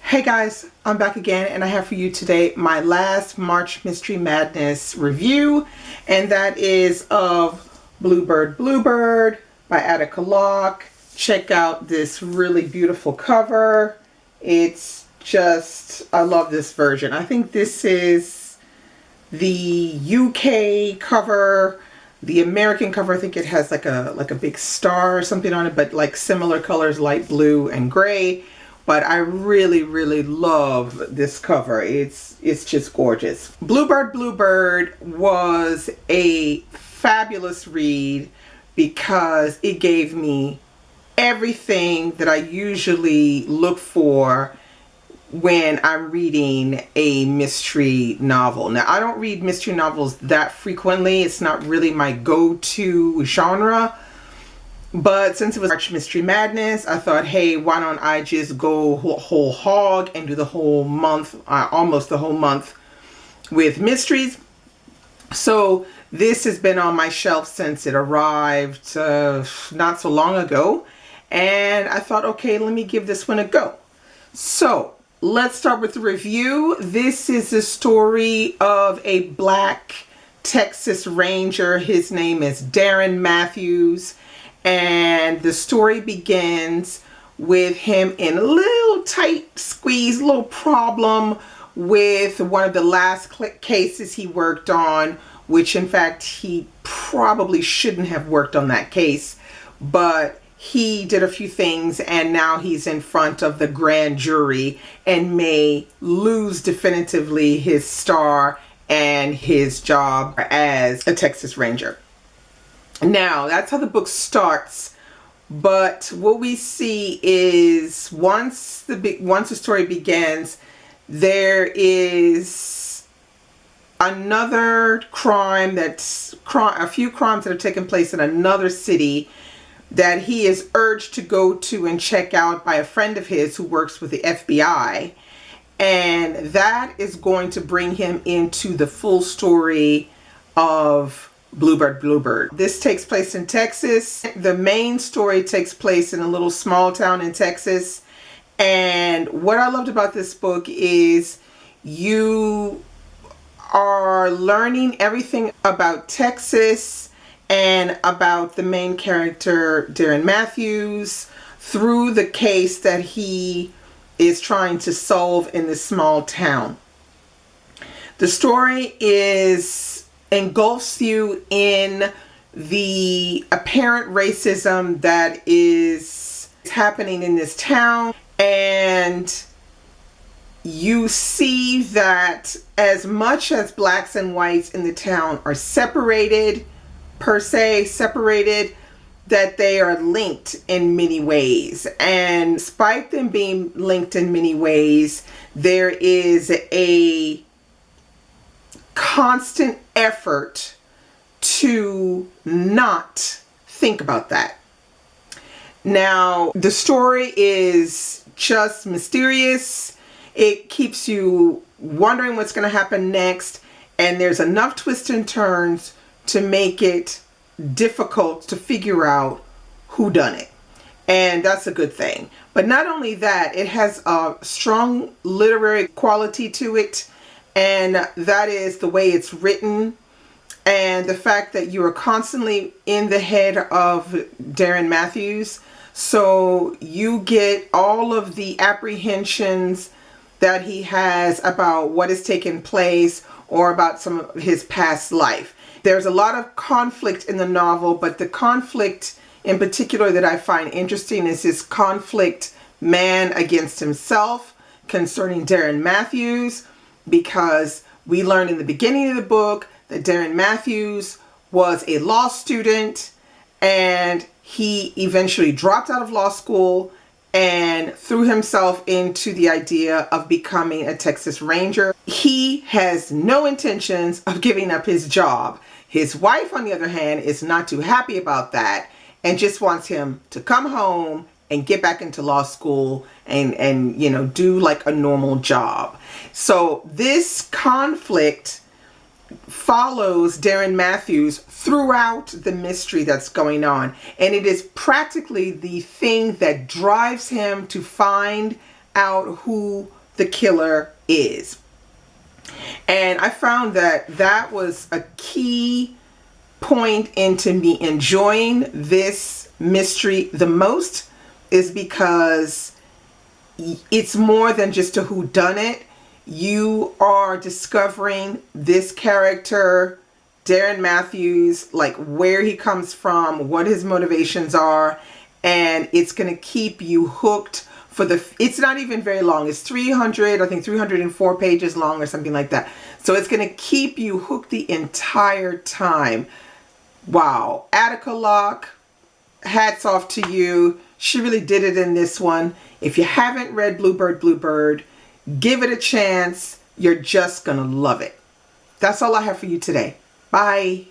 Hey guys, I'm back again and I have for you today my last March Mystery Madness review, and that is of Bluebird by Attica Locke. Check out this really beautiful cover. It's just, I love this version. I think this is the UK cover. The American cover, I think it has like a big star or something on it, but like similar colors, light blue and gray. But I really love this cover. It's just gorgeous. Bluebird was a fabulous read because it gave me everything that I usually look for when I'm reading a mystery novel. Now, I don't read mystery novels that frequently. It's not really my go-to genre. But since it was March Mystery Madness, I thought, hey, why don't I just go whole hog and do the whole month, almost the whole month with mysteries. So this has been on my shelf since it arrived not so long ago. And I thought, okay, let me give this one a go. So let's start with the review. This is the story of a black Texas Ranger. His name is Darren Matthews. And the story begins with him in a little tight squeeze, little problem with one of the last cases he worked on, which in fact he probably shouldn't have worked on that case, but he did a few things and now he's in front of the grand jury and may lose definitively his star and his job as a Texas Ranger. Now, that's how the book starts, but what we see is once the story begins, there is another crime a few crimes that are taking place in another city that he is urged to go to and check out by a friend of his who works with the FBI, and that is going to bring him into the full story of Bluebird. This takes place in Texas. The main story takes place in a little small town in Texas. And what I loved about this book is you are learning everything about Texas and about the main character, Darren Matthews, through the case that he is trying to solve in this small town. The story engulfs you in the apparent racism that is happening in this town, and you see that as much as blacks and whites in the town are separated, that they are linked in many ways. And despite them being linked in many ways, there is a constant effort to not think about that. Now, the story is just mysterious. It keeps you wondering what's going to happen next, and there's enough twists and turns to make it difficult to figure out who done it. And that's a good thing. But not only that, it has a strong literary quality to it. And that is the way it's written and the fact that you are constantly in the head of Darren Matthews. So you get all of the apprehensions that he has about what has taken place or about some of his past life. There's a lot of conflict in the novel, but the conflict in particular that I find interesting is his conflict man against himself concerning Darren Matthews. Because we learned in the beginning of the book that Darren Matthews was a law student and he eventually dropped out of law school and threw himself into the idea of becoming a Texas Ranger. He has no intentions of giving up his job. His wife, on the other hand, is not too happy about that and just wants him to come home and get back into law school and you know, do like a normal job. So this conflict follows Darren Matthews throughout the mystery that's going on. And it is practically the thing that drives him to find out who the killer is. And I found that that was a key point into me enjoying this mystery the most, is because it's more than just a whodunit. You are discovering this character, Darren Matthews, like where he comes from, what his motivations are, and it's going to keep you hooked for it's not even very long. It's 304 pages long or something like that. So it's going to keep you hooked the entire time. Wow. Attica Locke, hats off to you. She really did it in this one. If you haven't read Bluebird, give it a chance. You're just going to love it. That's all I have for you today. Bye.